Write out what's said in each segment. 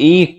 1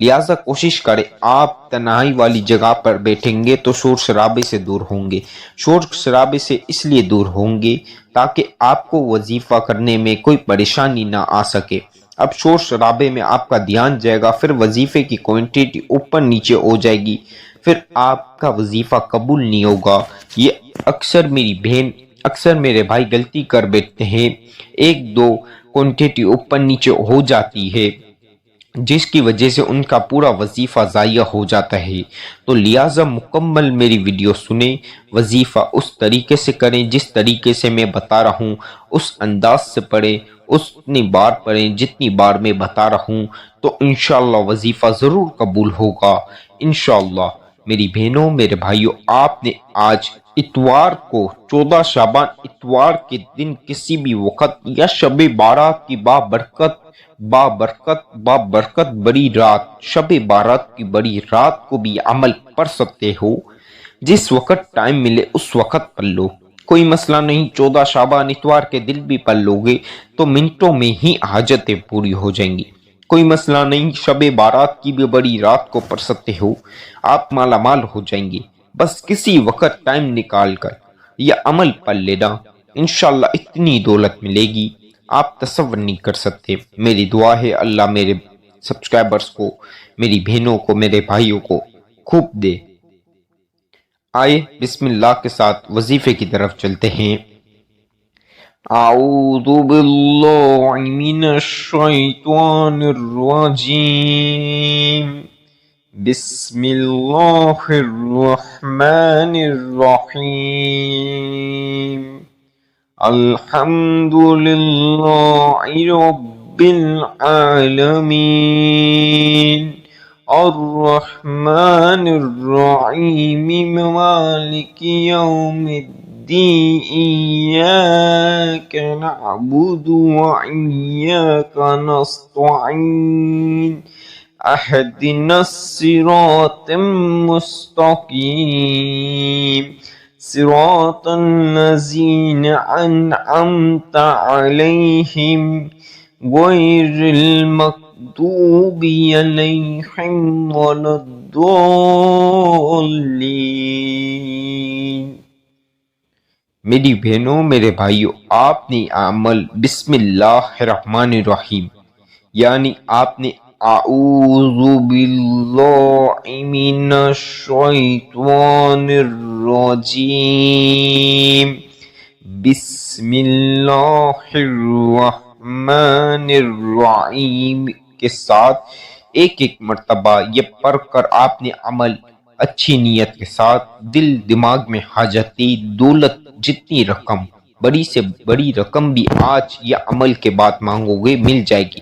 لہٰذا کوشش کریں آپ تنہائی والی جگہ پر بیٹھیں گے تو شور شرابے سے دور ہوں گے۔ شور شرابے سے اس لیے دور ہوں گے تاکہ آپ کو وظیفہ کرنے میں کوئی پریشانی نہ آ سکے۔ اب شور شرابے میں آپ کا دھیان جائے گا، پھر وظیفے کی کوانٹٹی اوپر نیچے ہو جائے گی، پھر آپ کا وظیفہ قبول نہیں ہوگا۔ یہ اکثر میری بہن، اکثر میرے بھائی غلطی کر بیٹھتے ہیں، ایک دو کوانٹٹی اوپر نیچے ہو جاتی ہے جس کی وجہ سے ان کا پورا وظیفہ ضائع ہو جاتا ہے۔ تو لہٰذا مکمل میری ویڈیو سنیں، وظیفہ اس طریقے سے کریں جس طریقے سے میں بتا رہا ہوں، اس انداز سے پڑھیں، اتنی بار پڑھیں جتنی بار میں بتا رہا ہوں، تو انشاءاللہ وظیفہ ضرور قبول ہوگا انشاءاللہ۔ میری بہنوں، میرے بھائیوں، آپ نے آج اتوار کو 14 شعبان اتوار کے دن کسی بھی وقت یا شب بارات کی بابرکت بڑی رات، شب بارات کی بڑی رات کو بھی عمل پڑھ سکتے ہو۔ جس وقت ٹائم ملے اس وقت پڑھ لو، کوئی مسئلہ نہیں۔ 14 شعبان اتوار کے دن بھی پڑھ لو گے تو منٹوں میں ہی حاجتیں پوری ہو جائیں گی، کوئی مسئلہ نہیں۔ شب بارات کی بھی بڑی رات کو پڑھ سکتے ہو، آپ مالا مال ہو جائیں گے۔ بس کسی وقت ٹائم نکال کر یہ عمل پڑھ لینا، انشاءاللہ اتنی دولت ملے گی آپ تصور نہیں کر سکتے۔ میری دعا ہے اللہ میرے سبسکرائبرز کو، میری بہنوں کو، میرے بھائیوں کو خوب دے۔ آئے بسم اللہ کے ساتھ وظیفے کی طرف چلتے ہیں۔ اعوذ باللہ من الشیطان الرجیم، بسم اللہ الرحمن الرحیم، الحمد للہ رب العالمین، الرحمن الرحیم، مالک یوم الدین، ایاک نعبد وایاک نستعین، اهدنا الصراط المستقیم، صراط الذین انعمت علیہم غیر المغضوب علیہم ولا الضالین۔ میری بہنوں، میرے بھائیوں، آپ نے عمل بسم اللہ الرحمن الرحیم یعنی آپ نے اعوذ باللہ من الشیطان الرجیم بسم اللہ الرحمن الرحیم کے ساتھ ایک ایک مرتبہ یہ پڑھ کر آپ نے عمل اچھی نیت کے ساتھ دل دماغ میں حاجتی دولت جتنی رقم، بڑی سے بڑی رقم بھی آج یا عمل کے بعد مانگو گے مل جائے گی۔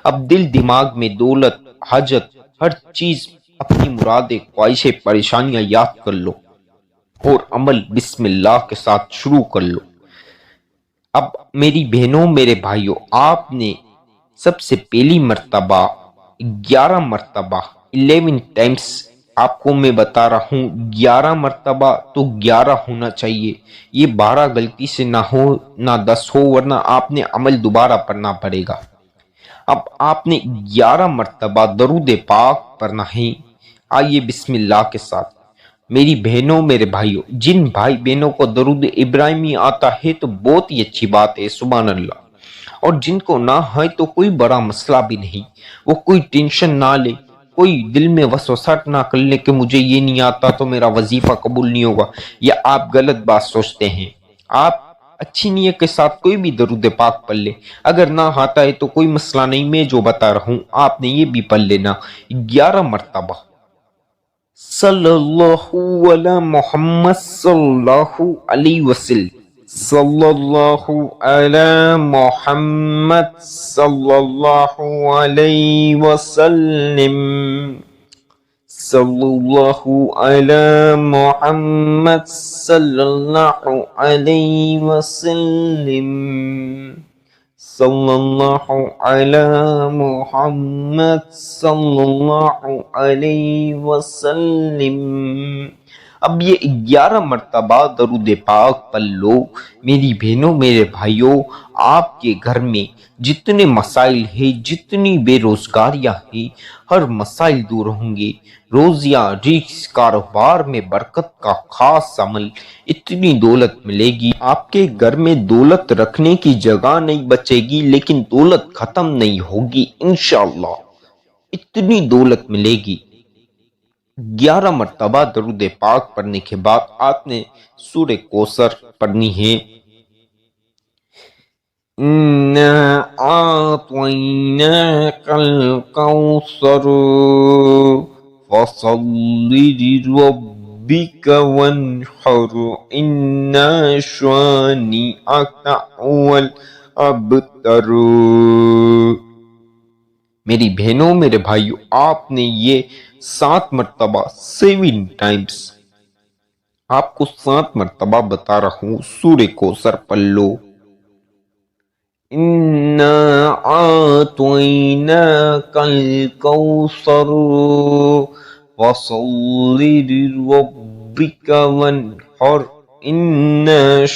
اب دل دماغ میں دولت، حاجت، ہر چیز، اپنی مرادیں، خواہشیں، پریشانیاں یاد کر لو اور عمل بسم اللہ کے ساتھ شروع کر لو۔ اب میری بہنوں، میرے بھائیوں، آپ نے سب سے پہلی مرتبہ 11 مرتبہ 11 ٹائمز آپ کو میں بتا رہا ہوں، 11 مرتبہ تو 11 ہونا چاہیے، یہ 12 غلطی سے نہ ہو نہ 10 ہو، ورنہ آپ نے عمل دوبارہ پڑھنا پڑے گا۔ اب آپ نے 11 مرتبہ درود پاک پڑھنا ہے۔ آئیے بسم اللہ کے ساتھ۔ میری بہنوں، میرے بھائیوں، جن بھائی بہنوں کو درود ابراہیمی آتا ہے تو بہت ہی اچھی بات ہے، سبحان اللہ، اور جن کو نہ ہے تو کوئی بڑا مسئلہ بھی نہیں، وہ کوئی ٹینشن نہ لے، کوئی دل میں وسوسہ نہ کر لے کہ مجھے یہ نہیں آتا تو میرا وظیفہ قبول نہیں ہوگا، یا آپ غلط بات سوچتے ہیں۔ آپ اچھی نیت کے ساتھ کوئی بھی درود پاک پڑھ لے، اگر نہ آتا ہے تو کوئی مسئلہ نہیں، میں جو بتا رہا ہوں آپ نے یہ بھی پڑھ لینا 11 مرتبہ۔ صلی اللہ علی محمد صلی اللہ علیہ وسلم، صلی اللہ علی محمد صلی اللہ علیہ وسلم، صلی اللہ علی محمد صلی اللہ علیہ وسلم، صلی اللہ علی محمد صلی اللہ علیہ وسلم، اب یہ 11 مرتبہ درود پاک پڑھ لو۔ میری بہنوں میرے بھائیوں، آپ کے گھر میں جتنے مسائل ہیں، جتنی بے روزگاریاں ہیں، ہر مسائل دور ہوں گے۔ روزیاں، رزق، کاروبار میں برکت کا خاص عمل، اتنی دولت ملے گی۔ آپ کے گھر میں دولت رکھنے کی جگہ نہیں بچے گی، لیکن دولت ختم نہیں ہوگی انشاءاللہ۔ اتنی دولت ملے گی۔ 11 مرتبہ درود پاک پڑھنے کے بعد آپ نے سورہ کوثر پڑھنی ہے۔ اِنَّا أَعْطَيْنَاكَ الْكَوْثَرَ فَصَلِّ لِرَبِّكَ وَانْحَرْ إِنَّ شَانِئَكَ هُوَ الْأَبْتَرُ۔ میری بہنوں میرے بھائیوں، آپ نے یہ 7 مرتبہ 7 ٹائمز، آپ کو 7 مرتبہ بتا رہا ہوں، سورہ کوثر پڑھ لو۔ اِنَّا أَعْطَيْنَاكَ الْكَوْثَرَ فَصَلِّ لِرَبِّكَ وَانْحَرْ إِنَّ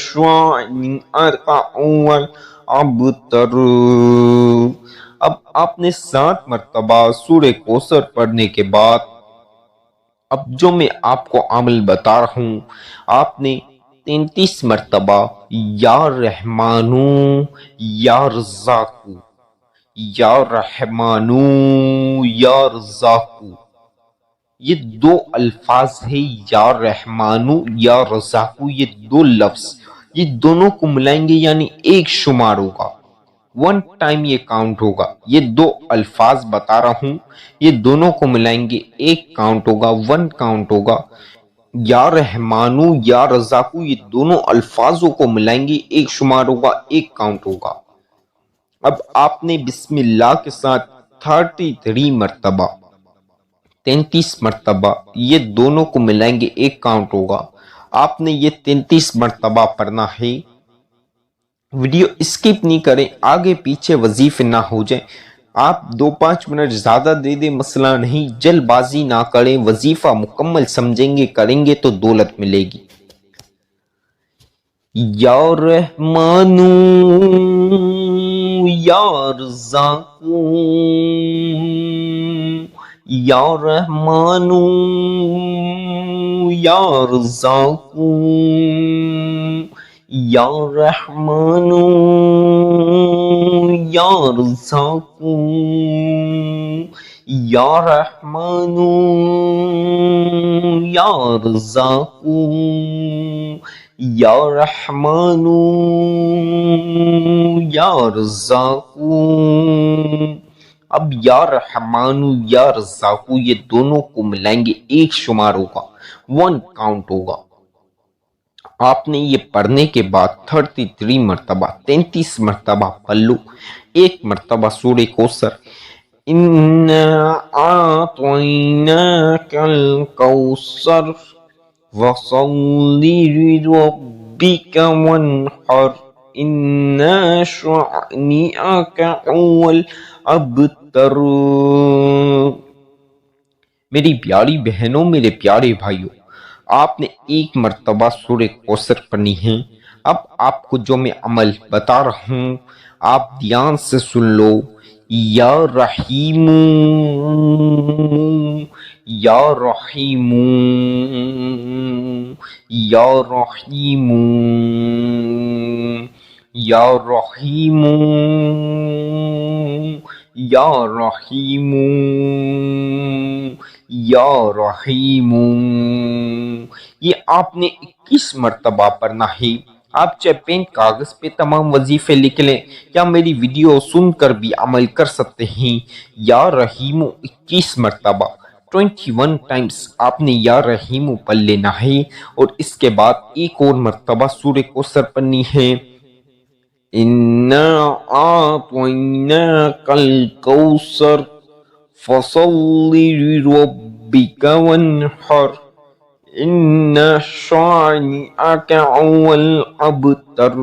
شَانِئَكَ هُوَ الْأَبْتَرُ۔ اب آپ نے 7 مرتبہ سورہ کوثر پڑھنے کے بعد اب جو میں آپ کو عمل بتا رہا ہوں، آپ نے 33 مرتبہ یا رحمانو یا رزاقو، یا رحمانو یا رزاقو، یہ 2 الفاظ ہیں، یا رحمانو یا رزاقو، یہ 2 لفظ، یہ دونوں کو ملائیں گے یعنی ایک شمار ہوگا، 1 ٹائم یہ کاؤنٹ ہوگا۔ یہ 2 الفاظ بتا رہا ہوں، یہ دونوں کو ملائیں گے ایک کاؤنٹ ہوگا، 1 کاؤنٹ ہوگا۔ یا رحمانو یا رزاقو، یہ دونوں الفاظوں کو ملائیں گے ایک شمار ہوگا، ایک کاؤنٹ ہوگا۔ اب آپ نے بسم اللہ کے ساتھ 33 مرتبہ 33 مرتبہ یہ دونوں کو ملائیں گے ایک کاؤنٹ ہوگا۔ آپ نے یہ 33 مرتبہ پڑھنا ہے۔ ویڈیو اسکپ نہیں کریں، آگے پیچھے وظیفے نہ ہو جائیں۔ آپ 2-5 منٹ زیادہ دے دیں، مسئلہ نہیں، جلد بازی نہ کریں، وظیفہ مکمل سمجھیں گے کریں گے تو دولت ملے گی۔ یا رحمانو یا رزاقو، یا رحمانو یا رزاقو، یا رحمانو یا رزاقو، یا رحمانو یا رزاقو، یا رحمانو یا رزاقو۔ اب یا رحمانو یا رزاقو یہ دونوں کو ملائیں گے ایک شمار ہوگا، 1 کاؤنٹ ہوگا۔ آپ نے یہ پڑھنے کے بعد 33 مرتبہ 33 مرتبہ پڑھ لو۔ 1 مرتبہ سورہ کوثر، اِنَّا أَعْطَيْنَاكَ الْكَوْثَرَ فَصَلِّ لِرَبِّكَ وَانْحَرْ إِنَّ شَانِئَكَ هُوَ الْأَبْتَرُ۔ میری پیاری بہنوں میرے پیارے بھائیوں، آپ نے 1 مرتبہ سورہ کوثر پڑھنی ہے۔ اب آپ کو جو میں عمل بتا رہا ہوں آپ دھیان سے سن لو۔ یا رحیم یا رحیم یا رحیم یا رحیم یا رحیم یا رحیم، یہ آپ نے 21 مرتبہ پڑھنا ہے۔ آپ چاہے پین کاغذ پہ تمام وظیفے لکھ لیں یا میری ویڈیو سن کر بھی عمل کر سکتے ہیں۔ یا رحیم 21 مرتبہ 21 ٹائمز آپ نے یا رحیم پڑھ لینا ہے، اور اس کے بعد ایک اور مرتبہ سورہ کوثر پڑھنی ہے۔ اِنَّا أَعْطَيْنَاكَ الْكَوْثَرَ فَصَلِّ لِرَبِّكَ وَانْحَرْ إِنَّ شَانِئَكَ هُوَ الْأَبْتَرُ۔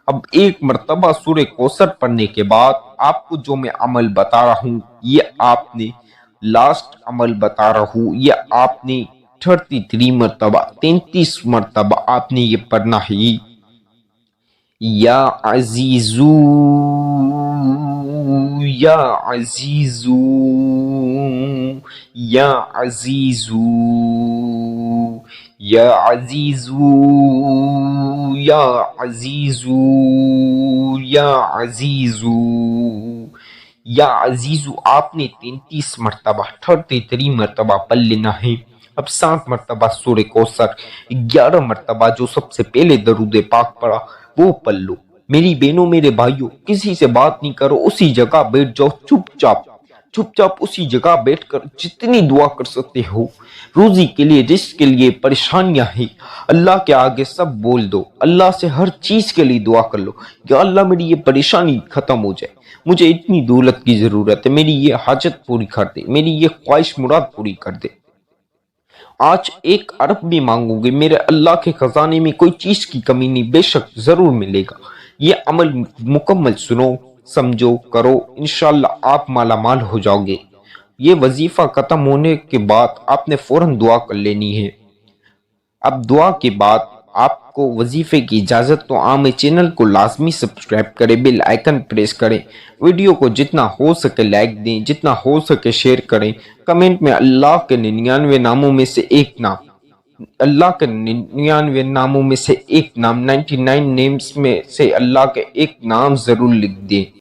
اب 1 مرتبہ سورہ کوثر پڑھنے کے بعد آپ کو جو میں عمل بتا رہا ہوں، یہ آپ نے لاسٹ عمل بتا رہا ہوں، یہ آپ نے 33 مرتبہ 33 مرتبہ آپ نے یہ پڑھنا ہے، یا عزیزو یا عزیزو یا عزیزو یا عزیزو یا عزیزو یا عزیزو یا عزیزو آپ نے 33 مرتبہ 33 مرتبہ پڑھ لینا ہے۔ اب 7 مرتبہ سورہ کوثر، 11 مرتبہ جو سب سے پہلے درود پاک پڑھا وہ پڑھ لو۔ میری بہنوں میرے بھائیوں، کسی سے بات نہیں کرو، اسی جگہ بیٹھ جاؤ، چپ چاپ اسی جگہ بیٹھ کر جتنی دعا کر سکتے ہو، روزی کے لیے، رزق کے لیے، پریشانیاں ہیں، اللہ کے آگے سب بول دو، اللہ سے ہر چیز کے لیے دعا کر لو، یا اللہ میری یہ پریشانی ختم ہو جائے، مجھے اتنی دولت کی ضرورت ہے، میری یہ حاجت پوری کر دے، میری یہ خواہش مراد پوری کر دے۔ آج 1 ارب بھی مانگو گے، میرے اللہ کے خزانے میں کوئی چیز کی کمی نہیں، بے شک ضرور ملے گا۔ یہ عمل مکمل سنو، سمجھو، کرو، انشاءاللہ آپ مالا مال ہو جاؤ گے۔ یہ وظیفہ ختم ہونے کے بعد آپ نے فوراً دعا کر لینی ہے۔ اب دعا کے بعد آپ کو وظیفے کی اجازت تو عام چینل کو لازمی سبسکرائب کریں، بیل آئیکن پریس کریں، ویڈیو کو جتنا ہو سکے لائک دیں، جتنا ہو سکے شیئر کریں، کمنٹ میں اللہ کے 99 ناموں میں سے ایک نام، اللہ کے 99 ناموں میں سے ایک نام، 99 نیمز میں سے اللہ کے ایک نام ضرور لکھ دیں۔